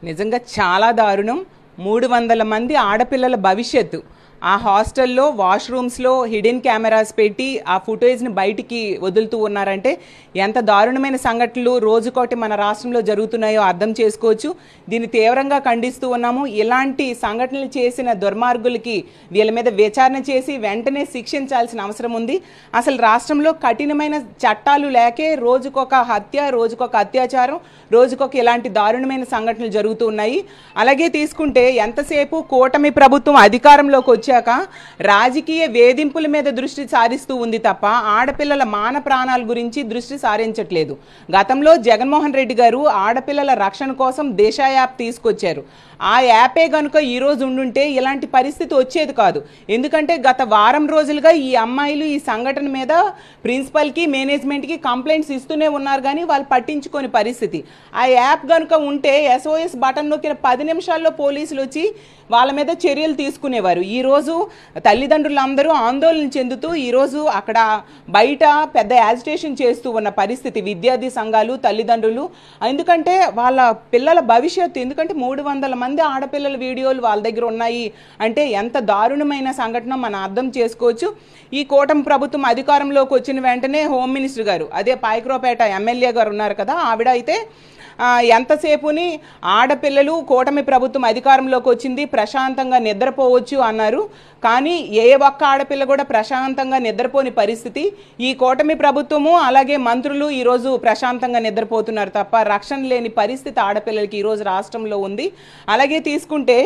నిజంగా చాలా దారుణం. 300 మంది ఆడపిల్లల భవిష్యత్తు ఆ హాస్టల్లో వాష్రూమ్స్లో హిడెన్ కెమెరాస్ పెట్టి ఆ ఫుటేజ్ని బయటికి వదులుతూ ఉన్నారంటే ఎంత దారుణమైన సంఘటనలు రోజుకోటి మన రాష్ట్రంలో జరుగుతున్నాయో అర్థం చేసుకోవచ్చు. దీన్ని తీవ్రంగా ఖండిస్తూ ఉన్నాము. ఇలాంటి సంఘటనలు చేసిన దుర్మార్గులకి వీళ్ళ మీద విచారణ చేసి వెంటనే శిక్షించాల్సిన అవసరం ఉంది. అసలు రాష్ట్రంలో కఠినమైన చట్టాలు లేకే రోజుకొక హత్య, రోజుకొక అత్యాచారం, రోజుకొక ఇలాంటి దారుణమైన సంఘటనలు జరుగుతూ ఉన్నాయి. అలాగే తీసుకుంటే ఎంతసేపు కూటమి ప్రభుత్వం అధికారంలోకి వచ్చాక రాజకీయ వేధింపుల మీద దృష్టి సారిస్తూ ఉంది తప్ప ఆడపిల్లల మాన ప్రాణాల గురించి దృష్టి సారించట్లేదు. గతంలో జగన్మోహన్ రెడ్డి గారు ఆడపిల్లల రక్షణ కోసం దిశ యాప్ తీసుకొచ్చారు. ఆ యాపే కనుక ఈరోజు ఉండుంటే ఇలాంటి పరిస్థితి వచ్చేది కాదు. ఎందుకంటే గత వారం రోజులుగా ఈ అమ్మాయిలు ఈ సంఘటన మీద ప్రిన్సిపల్కి, మేనేజ్మెంట్కి కంప్లైంట్స్ ఇస్తూనే ఉన్నారు, కానీ వాళ్ళు పట్టించుకోని పరిస్థితి. ఆ యాప్ కనుక ఉంటే SOS బటన్ నొక్కిన 10 నిమిషాల్లో పోలీసులు వచ్చి వాళ్ళ మీద చర్యలు తీసుకునేవారు. ఈరోజు తల్లిదండ్రులందరూ ఆందోళన చెందుతూ ఈరోజు అక్కడ బయట పెద్ద యాజిటేషన్ చేస్తూ ఉన్న పరిస్థితి విద్యార్థి సంఘాలు, తల్లిదండ్రులు. ఎందుకంటే వాళ్ళ పిల్లల భవిష్యత్తు, ఎందుకంటే 300 మంది ఆడపిల్లల వీడియోలు వాళ్ళ దగ్గర ఉన్నాయి అంటే ఎంత దారుణమైన సంఘటన మనం అర్థం చేసుకోవచ్చు. ఈ కూటమి ప్రభుత్వం అధికారంలోకి వచ్చిన వెంటనే హోమ్ మినిస్టర్ గారు, అదే పాయకరావుపేట ఎమ్మెల్యే గారు ఉన్నారు కదా, ఆవిడ అయితే ఎంతసేపుని ఆడపిల్లలు కూటమి ప్రభుత్వం అధికారంలోకి వచ్చింది ప్రశాంతంగా నిద్రపోవచ్చు అన్నారు. కానీ ఏ ఒక్క ఆడపిల్ల కూడా ప్రశాంతంగా నిద్రపోని పరిస్థితి. ఈ కూటమి ప్రభుత్వము అలాగే మంత్రులు ఈరోజు ప్రశాంతంగా నిద్రపోతున్నారు తప్ప రక్షణ లేని పరిస్థితి ఆడపిల్లలకి ఈరోజు రాష్ట్రంలో ఉంది. అలాగే తీసుకుంటే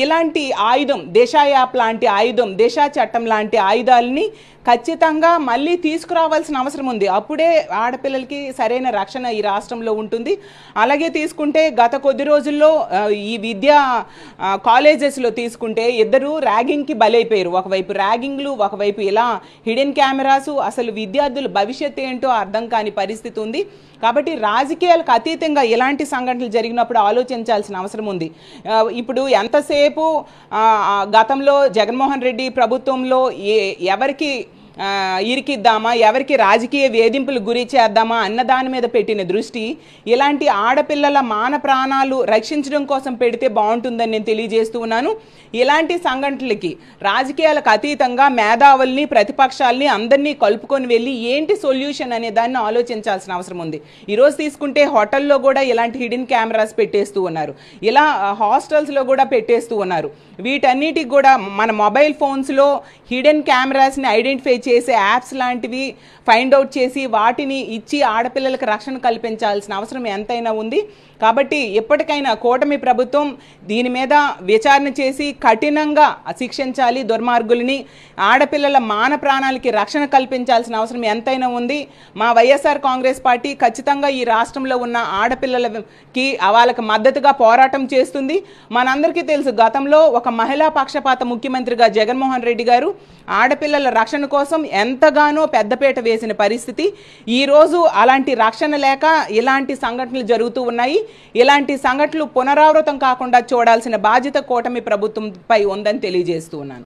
ఇలాంటి ఆయుధం, దిశ యాప్ లాంటి ఆయుధం, దిశ చట్టం లాంటి ఆయుధాలని ఖచ్చితంగా మళ్ళీ తీసుకురావాల్సిన అవసరం ఉంది. అప్పుడే ఆడపిల్లలకి సరైన రక్షణ ఈ రాష్ట్రంలో ఉంటుంది. అలాగే తీసుకుంటే గత కొద్ది రోజుల్లో ఈ విద్యా కాలేజెస్లో తీసుకుంటే ఇద్దరు ర్యాగింగ్కి బలైపోయారు. ఒకవైపు ర్యాగింగ్లు, ఒకవైపు ఇలా హిడెన్ కెమెరాస్. అసలు విద్యార్థుల భవిష్యత్తు ఏంటో అర్థం కాని పరిస్థితి ఉంది. కాబట్టి రాజకీయాలకు అతీతంగా ఇలాంటి సంఘటనలు జరిగినప్పుడు ఆలోచించాల్సిన అవసరం ఉంది. ఇప్పుడు ఎంతసేపు గతంలో జగన్మోహన్ రెడ్డి ప్రభుత్వంలో ఎవరికి ఇరికిద్దామా, ఎవరికి రాజకీయ వేధింపులు గురి చేద్దామా అన్న దాని మీద పెట్టిన దృష్టి ఇలాంటి ఆడపిల్లల మాన ప్రాణాలు రక్షించడం కోసం పెడితే బాగుంటుందని నేను తెలియజేస్తూ ఉన్నాను. ఇలాంటి సంఘటనలకి రాజకీయాలకు అతీతంగా మేధావుల్ని, ప్రతిపక్షాలని అందరినీ కలుపుకొని వెళ్ళి ఏంటి సొల్యూషన్ అనే దాన్ని ఆలోచించాల్సిన అవసరం ఉంది. ఈరోజు తీసుకుంటే హోటల్లో కూడా ఇలాంటి హిడెన్ కెమెరాస్ పెట్టేస్తూ ఉన్నారు, ఇలా హాస్టల్స్లో కూడా పెట్టేస్తూ ఉన్నారు. వీటన్నిటికి కూడా మన మొబైల్ ఫోన్స్లో హిడెన్ కెమెరాస్ని ఐడెంటిఫై చేసే యాప్స్ లాంటివి ఫైండ్ అవుట్ చేసి వాటిని ఇచ్చి ఆడపిల్లలకు రక్షణ కల్పించాల్సిన అవసరం ఎంతైనా ఉంది. కాబట్టి ఎప్పటికైనా కూటమి ప్రభుత్వం దీని మీద విచారణ చేసి కఠినంగా శిక్షించాలి దుర్మార్గుల్ని. ఆడపిల్లల మాన ప్రాణాలకి రక్షణ కల్పించాల్సిన అవసరం ఎంతైనా ఉంది. మా వైఎస్ఆర్ కాంగ్రెస్ పార్టీ ఖచ్చితంగా ఈ రాష్ట్రంలో ఉన్న ఆడపిల్లలకి వాళ్ళకి మద్దతుగా పోరాటం చేస్తుంది. మనందరికీ తెలుసు, గతంలో ఒక మహిళా పక్షపాత ముఖ్యమంత్రిగా జగన్మోహన్ రెడ్డి గారు ఆడపిల్లల రక్షణ కోసం ఎంతగానో పెద్దపీట వేసిన పరిస్థితి. ఈరోజు అలాంటి రక్షణ లేక ఇలాంటి సంఘటనలు జరుగుతూ ఉన్నాయి. ఇలాంటి సంఘటనలు పునరావృతం కాకుండా చూడాల్సిన బాధ్యత కూటమి ప్రభుత్వంపై ఉందని తెలియజేస్తూ ఉన్నాను.